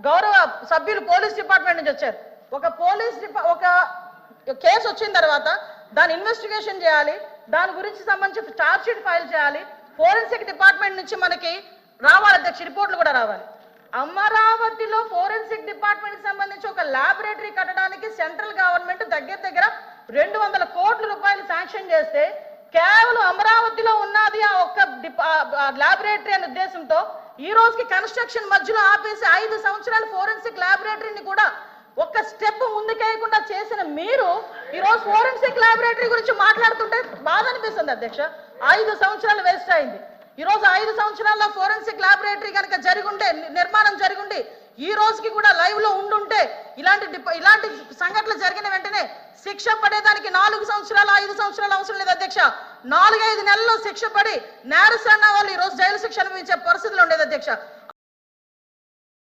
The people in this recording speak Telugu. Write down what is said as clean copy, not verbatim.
గౌరవ సభ్యులు పోలీస్ డిపార్ట్మెంట్ నుంచి వచ్చారు. ఒక కేసు వచ్చిన తర్వాత దాని ఇన్వెస్టిగేషన్ చేయాలి, దాని గురించి సంబంధించి ఛార్జ్ షీట్ ఫైల్ చేయాలి, ఫోరెన్సిక్ డిపార్ట్మెంట్ నుంచి మనకి రావాలి అధ్యక్ష, రిపోర్ట్లు కూడా రావాలి. అమరావతిలో ఫోరెన్సిక్ డిపార్ట్మెంట్ సంబంధించి ఒక ల్యాబొరేటరీ కట్టడానికి సెంట్రల్ గవర్నమెంట్ దగ్గర 200 కోట్ల రూపాయలు శాంక్షన్ చేస్తే కేవలం అమరావతిలో ఉన్నది ఆ ఒక్క ల్యాబొరేటరీ అనే ఉద్దేశంతో ఈ రోజుకి కన్స్ట్రక్షన్ మధ్యలో ఆపేసి 5 సంవత్సరాలు ఫోరెన్సిక్ ల్యాబొరేటరీని కూడా ఒక్క స్టెప్ ముందుకేయకుండా చేసిన మీరు ఈ రోజు ఫోరెన్సిక్ ల్యాబొరేటరీ గురించి మాట్లాడుతుంటే బాధ అనిపిస్తుంది అధ్యక్ష. 5 సంవత్సరాలు వేస్ట్ అయింది. ఈ రోజు 5 సంవత్సరాల్లో ఫోరెన్సిక్ ల్యాబొరేటరీ కనుక జరిగుంటే, నిర్మాణం జరిగుంటే, ఈ రోజుకి కూడా లైవ్ లో ఉండుంటే ఇలాంటి సంఘటనలు జరిగిన వెంటనే శిక్ష పడేదానికి 4 సంవత్సరాలు 5 సంవత్సరాలు అవసరం లేదు అధ్యక్ష. 4-5 నెలల్లో శిక్ష పడి నేరస్తున్న వాళ్ళు ఈ రోజు జైలు శిక్ష అనుభవించే పరిస్థితులు ఉండేది అధ్యక్ష.